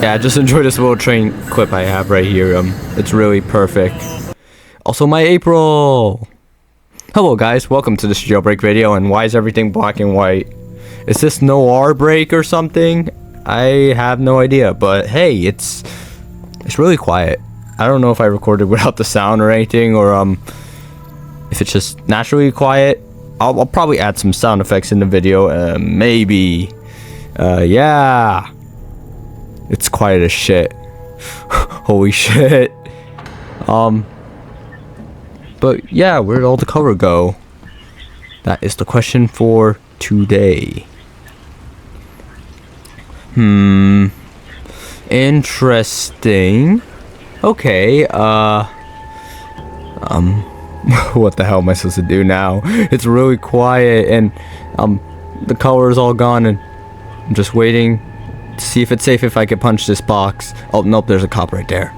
Yeah, just enjoy this little train clip I have right here. It's really perfect. Also, my April. Hello, guys. Welcome to this jailbreak video. And why is everything black and white? Is this noir break or something? I have no idea. But hey, it's really quiet. I don't know if I recorded without the sound or anything, or if it's just naturally quiet. I'll probably add some sound effects in the video. Maybe. Yeah. It's quiet as shit. Holy shit. But yeah, where'd all the color go? That is the question for today. Interesting. Okay, what the hell am I supposed to do now? It's really quiet and the color is all gone, and I'm just waiting to see if it's safe if I can punch this box. Oh nope, there's a cop right there.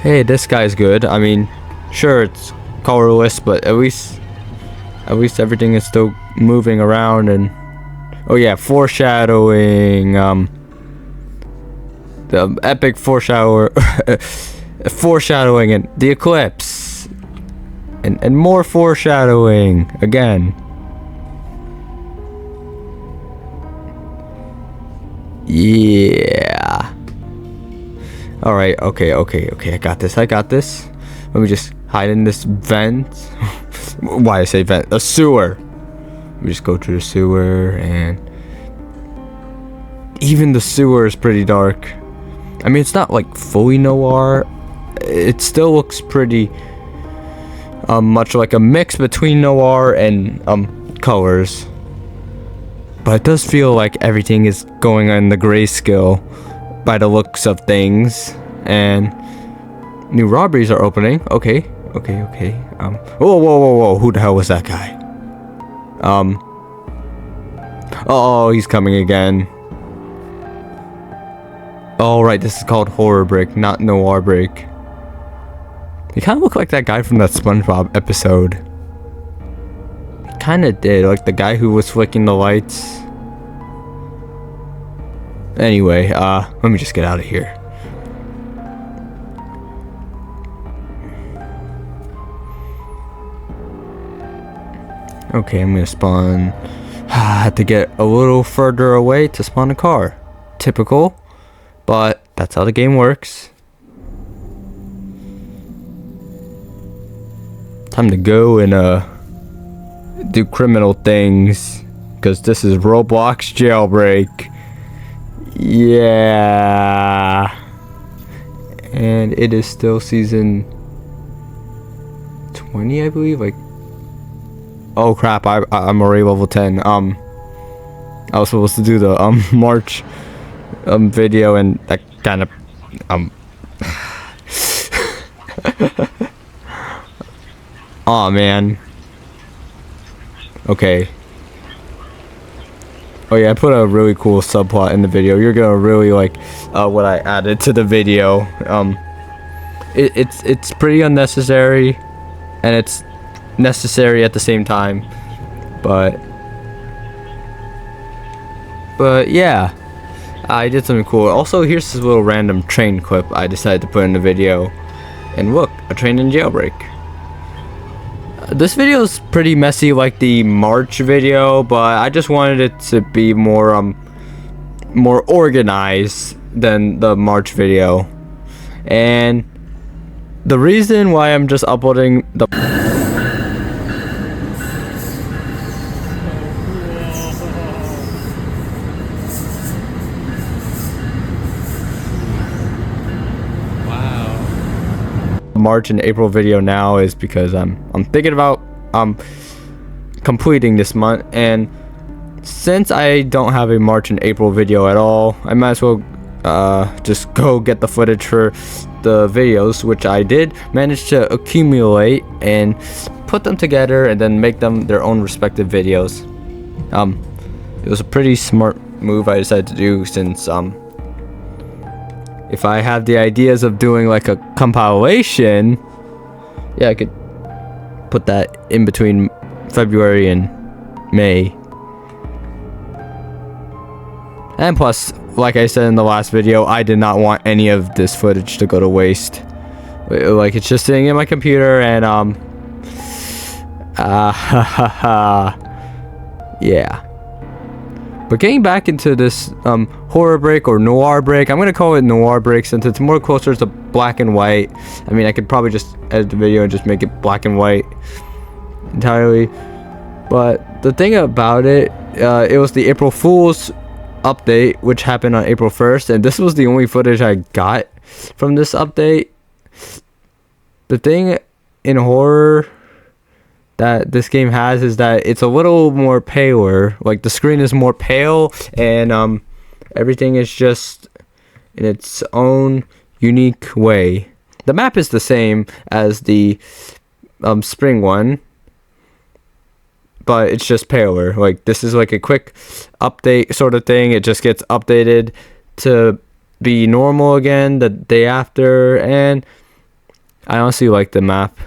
Hey, this guy's good. I mean, sure, it's colorless, but at least everything is still moving around. And oh yeah, foreshadowing. The epic foreshadowing and the eclipse. And more foreshadowing again. Yeah. Alright, okay. I got this. Let me just hide in this vent. Why I say vent? A sewer. Let me just go through the sewer, and even the sewer is pretty dark. I mean, it's not like fully noir. It still looks pretty much like a mix between noir and colors, but it does feel like everything is going on the grayscale by the looks of things. And new robberies are opening. Okay. Whoa, who the hell was that guy? Oh, he's coming again. Oh right, this is called horrorbreak, not noir break. He kind of looked like that guy from that SpongeBob episode. He kind of did, like the guy who was flicking the lights. Anyway, let me just get out of here. Okay, I'm gonna spawn. I had to get a little further away to spawn a car. Typical, but that's how the game works. Time to go and do criminal things, because this is Roblox Jailbreak. Yeah. And it is still season 20, I believe. Like, oh crap, I'm already level 10. I was supposed to do the March video, and that kind of aw, man. Okay. Oh yeah, I put a really cool subplot in the video. You're gonna really like what I added to the video. It's pretty unnecessary, and it's necessary at the same time. But yeah, I did something cool. Also, here's this little random train clip I decided to put in the video. And look, a train in jailbreak. This video is pretty messy like the March video, but I just wanted it to be more organized than the March video. And the reason why I'm just uploading the March and April video now is because I'm thinking about completing this month, and since I don't have a March and April video at all, I might as well just go get the footage for the videos, which I did manage to accumulate and put them together and then make them their own respective videos. It was a pretty smart move I decided to do, since if I have the ideas of doing like a compilation, yeah, I could put that in between February and May. And plus, like I said in the last video, I did not want any of this footage to go to waste. Like, it's just sitting in my computer, and yeah. But getting back into this horror break or noir break, I'm gonna call it noir break since it's more closer to black and white. I mean, I could probably just edit the video and just make it black and white entirely. But the thing about it, it was the April Fool's update, which happened on April 1st, and this was the only footage I got from this update. The thing in horror that this game has is that it's a little more paler. Like, the screen is more pale, and everything is just in its own unique way. The map is the same as the spring one, but it's just paler. Like, this is like a quick update sort of thing. It just gets updated to be normal again the day after, and I honestly like the map.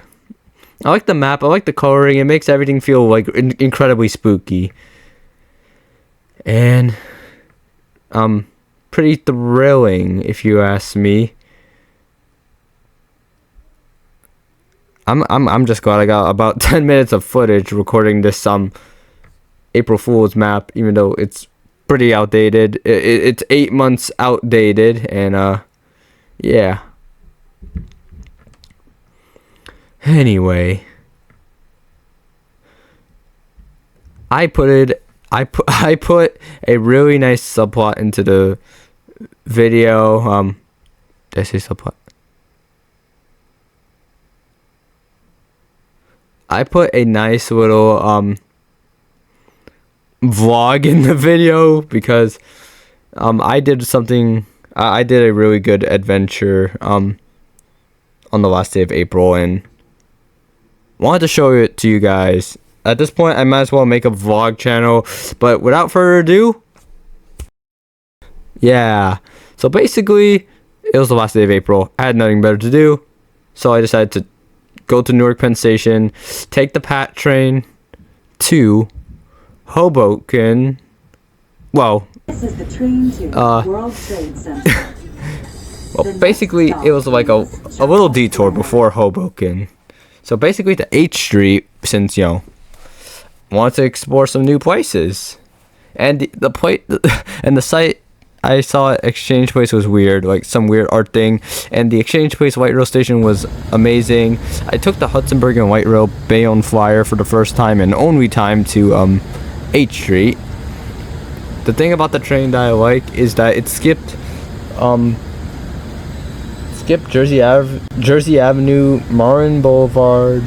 I like the map. I like the coloring. It makes everything feel like incredibly spooky, and pretty thrilling, if you ask me. I'm just glad I got about 10 minutes of footage recording this April Fool's map, even though it's pretty outdated. It's 8 months outdated, and yeah. Anyway, I put a really nice subplot into the video. Did I say subplot? I put a nice little vlog in the video because I did a really good adventure on the last day of April, and wanted to show it to you guys. At this point, I might as well make a vlog channel, but without further ado, yeah. So basically, it was the last day of April. I had nothing better to do, so I decided to go to Newark Penn Station, take the PAT train to Hoboken. Well, this is the train to World Trade Center. Well, basically, it was like a little detour before Hoboken. So basically to H Street, since, you know, wanted to explore some new places. And the site I saw at Exchange Place was weird, like some weird art thing. And the Exchange Place White Rail station was amazing. I took the Hudsonburg and White Rail Bayonne Flyer for the first time and only time to H Street. The thing about the train that I like is that it skipped Jersey Avenue, Marin Boulevard,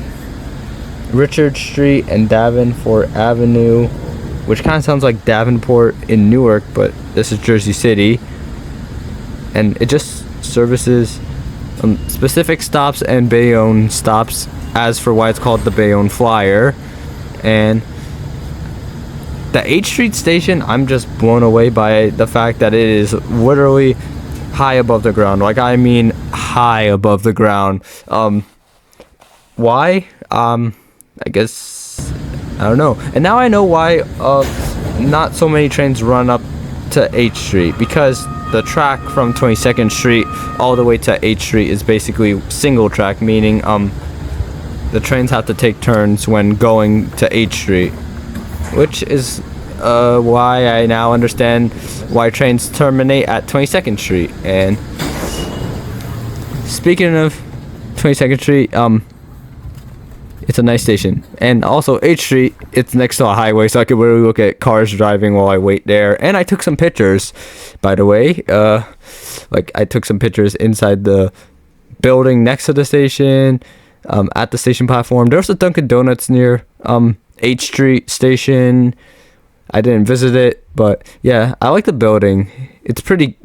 Richard Street, and Davenport Avenue, which kind of sounds like Davenport in Newark, but this is Jersey City. And it just services specific stops and Bayonne stops, as for why it's called the Bayonne Flyer. And the H Street station, I'm just blown away by the fact that it is literally high above the ground. Like, I mean high above the ground. Why? I guess I don't know. And now I know why not so many trains run up to H Street, because the track from 22nd Street all the way to H Street is basically single track, meaning the trains have to take turns when going to H Street, which is why I now understand why trains terminate at 22nd Street. And speaking of 22nd Street, it's a nice station. And also H Street, it's next to a highway, so I could literally look at cars driving while I wait there. And I took some pictures, by the way. Like, I took some pictures inside the building next to the station, at the station platform. There's a Dunkin' Donuts near H Street station. I didn't visit it, but yeah, I like the building. It's pretty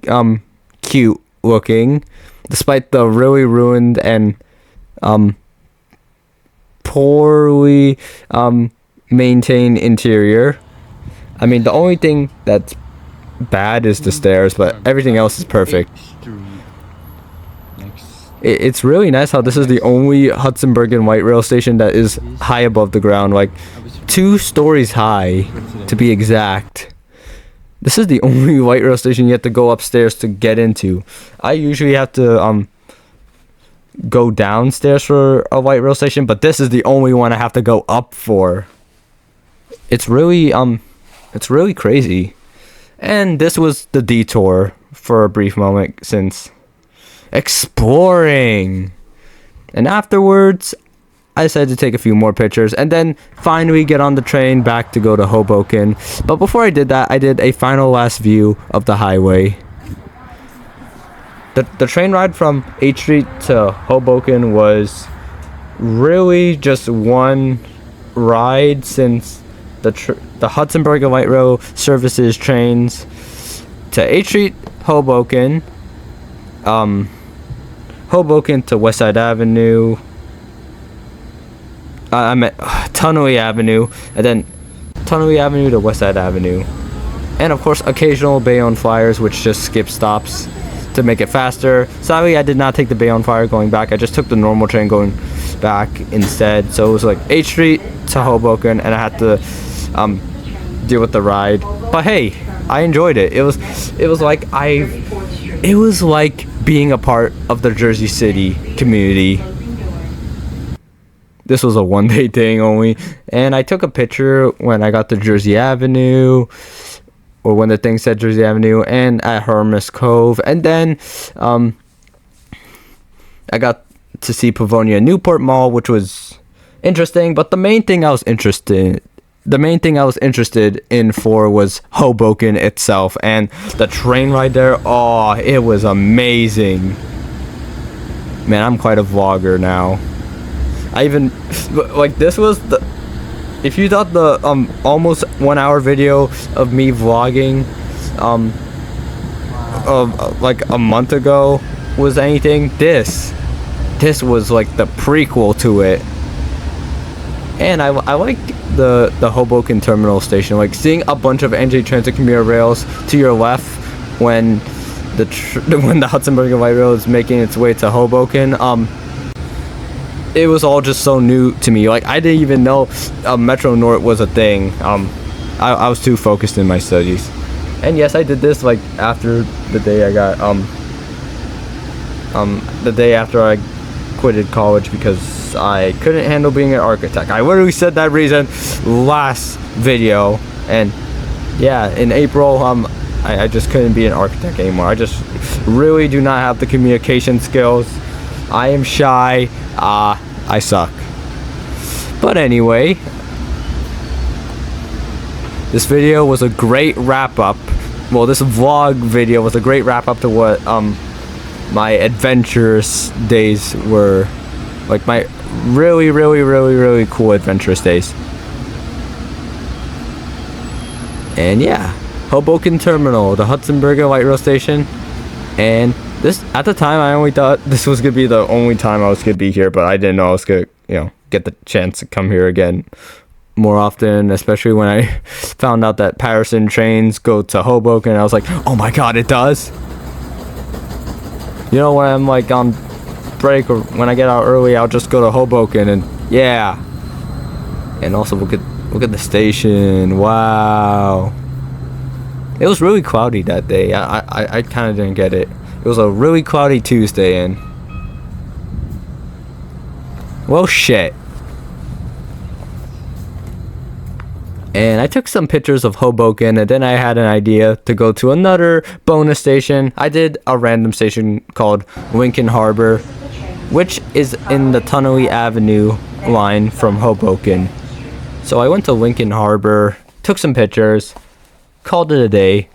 cute looking, despite the really ruined and poorly maintained interior. I mean, the only thing that's bad is the stairs, but everything else is perfect. It's really nice how this is the only Hudsonburg and White Rail station that is high above the ground. Like, 2 stories high, to be exact. This is the only light rail station you have to go upstairs to get into. I usually have to go downstairs for a light rail station, but this is the only one I have to go up for. It's really crazy. And this was the detour for a brief moment since exploring. And afterwards, I decided to take a few more pictures and then finally get on the train back to go to Hoboken. But before I did that, I did a final last view of the highway. The train ride from H Street to Hoboken was really just one ride, since the Hudsonburg Light Rail services trains to H Street, Hoboken, Hoboken to West Side Avenue, I meant Tunnelly Avenue, and then Tunnelly Avenue to West Side Avenue, and of course occasional Bayonne flyers, which just skip stops to make it faster. Sadly, I did not take the Bayonne flyer going back. I just took the normal train going back instead. So it was like H Street to Hoboken, and I had to deal with the ride. But hey, I enjoyed it. It was like being a part of the Jersey City community. This was a one-day thing only, and I took a picture when I got to Jersey Avenue, or when the thing said Jersey Avenue, and at Hermes Cove, and then I got to see Pavonia Newport Mall, which was interesting. But the main thing I was interested in for was Hoboken itself, and the train ride there. Oh, it was amazing. Man, I'm quite a vlogger now. I even, like, this was the, if you thought the almost 1 hour video of me vlogging like a month ago was anything, this was like the prequel to it. And I like the Hoboken terminal station, like seeing a bunch of NJ Transit commuter rails to your left when the Hudsonburg Light Rail is making its way to Hoboken. It was all just so new to me. Like, I didn't even know Metro North was a thing. I was too focused in my studies. And yes, I did this like after the day I got the day after I quitted college because I couldn't handle being an architect. I literally said that reason last video, and yeah, in April I just couldn't be an architect anymore. I just really do not have the communication skills. I am shy. I suck. But anyway, this video was a great wrap up. Well, this vlog video was a great wrap up to what my adventurous days were. Like, my really cool adventurous days. And yeah, Hoboken Terminal, the Hudsonburg Light Rail Station, and this, at the time, I only thought this was gonna be the only time I was gonna be here, but I didn't know I was gonna, get the chance to come here again more often, especially when I found out that Patterson trains go to Hoboken. I was like, oh my god, it does. When I'm like on break or when I get out early, I'll just go to Hoboken, and yeah. And also look at the station. Wow. It was really cloudy that day. I kind of didn't get it. It was a really cloudy Tuesday, and well, shit. And I took some pictures of Hoboken, and then I had an idea to go to another bonus station. I did a random station called Lincoln Harbor, which is in the Tunnelly Avenue line from Hoboken. So I went to Lincoln Harbor, took some pictures, called it a day.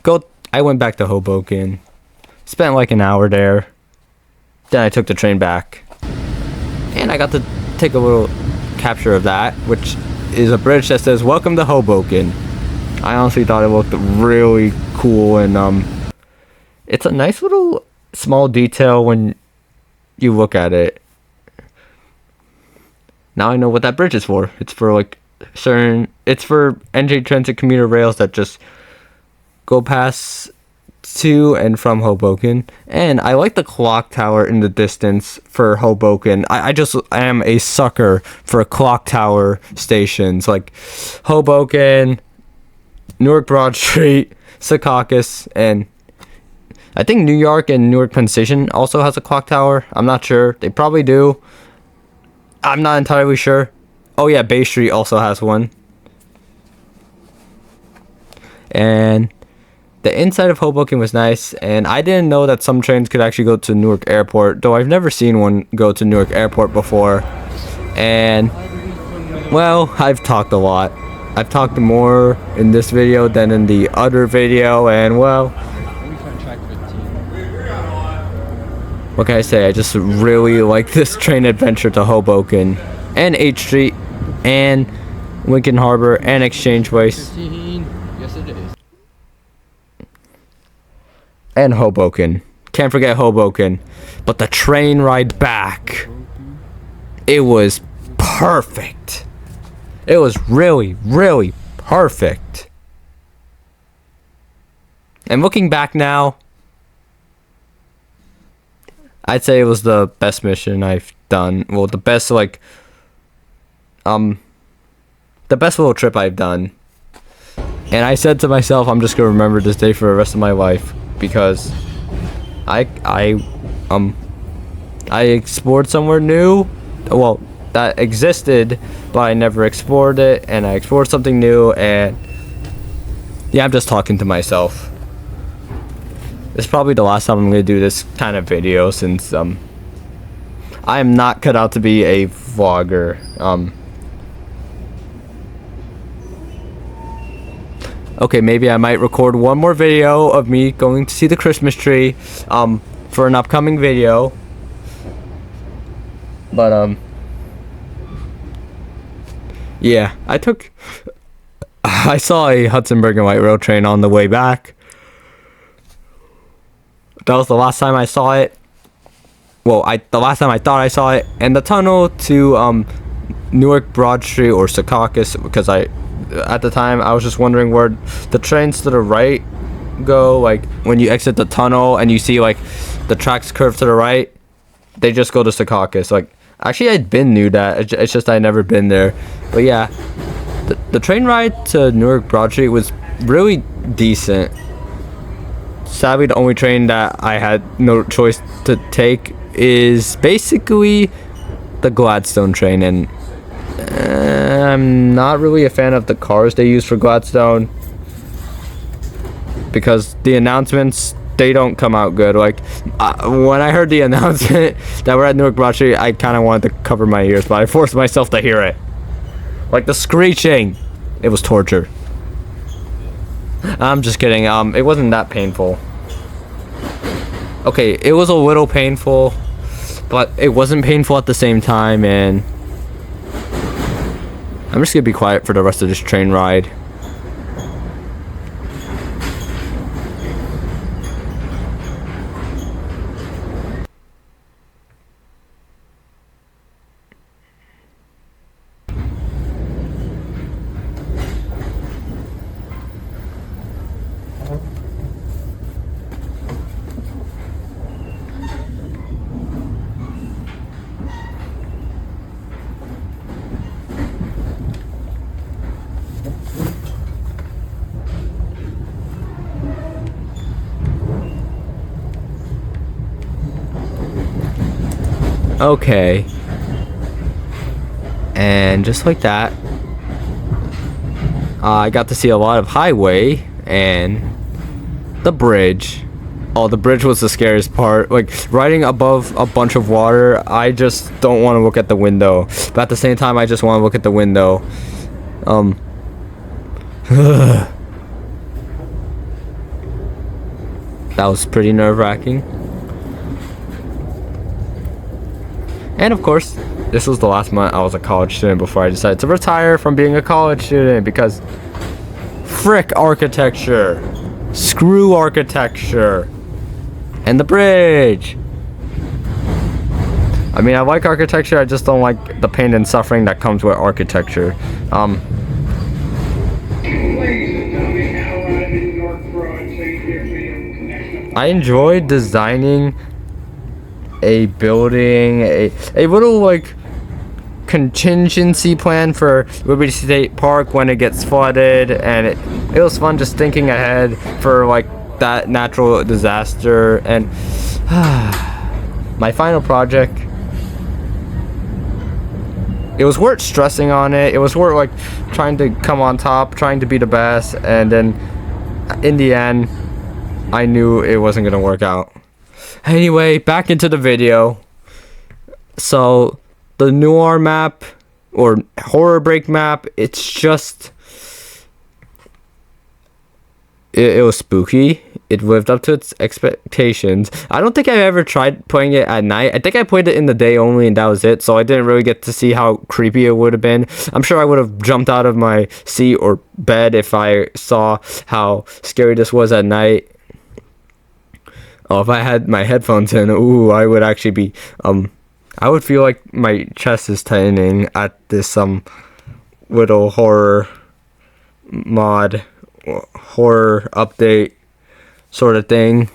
I went back to Hoboken, spent like an hour there. Then I took the train back, and I got to take a little capture of that, which is a bridge that says "Welcome to Hoboken." I honestly thought it looked really cool, and it's a nice little small detail when you look at it. Now I know what that bridge is for. It's for it's for NJ Transit commuter rails that just go past to and from Hoboken, and I like the clock tower in the distance for Hoboken. I am a sucker for clock tower stations like Hoboken, Newark Broad Street, Secaucus, and I think New York and Newark Penn Station also has a clock tower. I'm not sure. They probably do. I'm not entirely sure. Oh yeah, Bay Street also has one. And the inside of Hoboken was nice, and I didn't know that some trains could actually go to Newark Airport, though I've never seen one go to Newark Airport before. And, well, I've talked a lot. I've talked more in this video than in the other video, and, well, what can I say? I just really like this train adventure to Hoboken, and 8th Street, and Lincoln Harbor, and Exchange Place. Yes, it is. And Hoboken. Can't forget Hoboken. But the train ride back, it was perfect. It was really, really perfect. And looking back now, I'd say it was the best mission I've done. Well, the best, like, the best little trip I've done. And I said to myself, I'm just gonna remember this day for the rest of my life, because I explored somewhere new, well, that existed, but I never explored it, and I explored something new, and yeah, I'm just talking to myself. It's probably the last time I'm gonna do this kind of video, since I am not cut out to be a vlogger. Okay, maybe I might record one more video of me going to see the Christmas tree for an upcoming video. But yeah, I saw a Hudson Bergen Light Rail train on the way back. That was the last time I saw it. Well, the last time I thought I saw it. And the tunnel to Newark Broad Street or Secaucus, because at the time I was just wondering where the trains to the right go, like when you exit the tunnel and you see like the tracks curve to the right, they just go to Secaucus. Like, actually I knew that, it's just I never been there. But yeah, the train ride to Newark Broad Street was really decent. Sadly, the only train that I had no choice to take is basically the Gladstone train, and I'm not really a fan of the cars they use for Gladstone, because the announcements, they don't come out good. Like, when I heard the announcement that we're at Newark Broad Street, I kind of wanted to cover my ears, but I forced myself to hear it. Like the screeching, it was torture. I'm just kidding. It wasn't that painful. Okay, it was a little painful, but it wasn't painful at the same time, and I'm just gonna be quiet for the rest of this train ride. Okay. And just like that, I got to see a lot of highway and the bridge. Oh, the bridge was the scariest part. Like, riding above a bunch of water, I just don't want to look at the window. But at the same time, I just want to look at the window. That was pretty nerve-wracking. And of course, this was the last month I was a college student before I decided to retire from being a college student, because frick architecture, screw architecture, and the bridge. I mean, I like architecture, I just don't like the pain and suffering that comes with architecture. Ladies and gentlemen, now arriving North Broad, please give me a connection. I enjoyed designing a building, a little like contingency plan for Liberty State Park when it gets flooded, and it was fun just thinking ahead for like that natural disaster. And my final project, it was worth stressing on it. It was worth like trying to come on top, trying to be the best, and then in the end I knew it wasn't gonna work out. Anyway, back into the video. So the noir map or horror break map, it's just it was spooky. It lived up to its expectations. I don't think I've ever tried playing it at night. I think I played it in the day only, and that was it. So I didn't really get to see how creepy it would have been. I'm sure I would have jumped out of my seat or bed if I saw how scary this was at night. Oh, if I had my headphones in, ooh, I would actually be, I would feel like my chest is tightening at this, little horror mod, horror update sort of thing.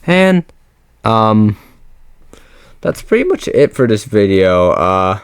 And, that's pretty much it for this video.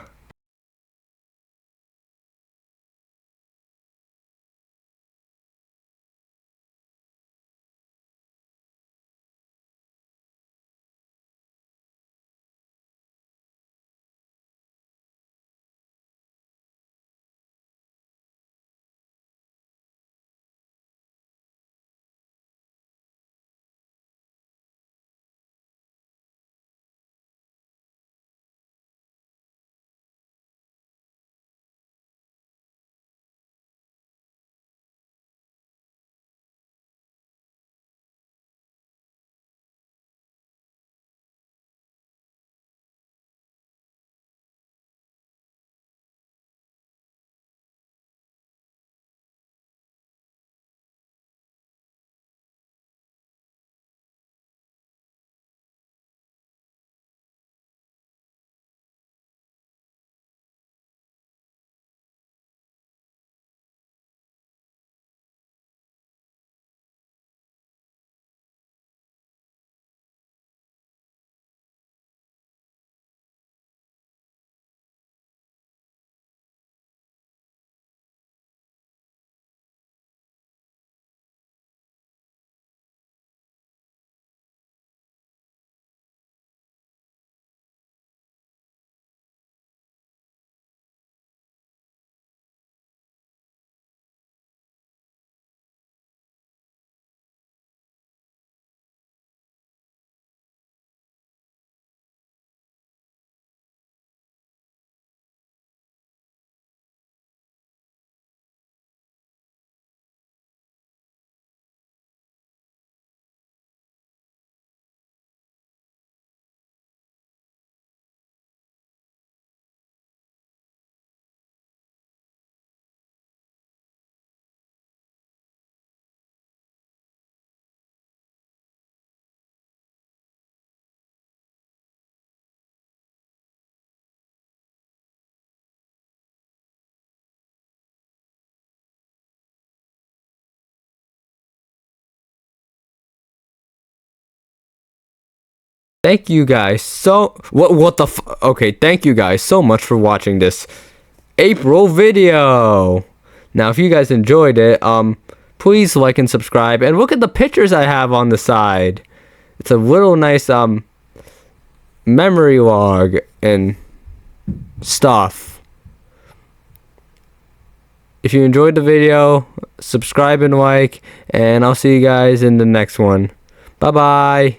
Thank you guys so okay, thank you guys so much for watching this April video. Now if you guys enjoyed it, please like and subscribe, and look at the pictures I have on the side. It's a little nice memory log and stuff. If you enjoyed the video, subscribe and like, and I'll see you guys in the next one. Bye bye.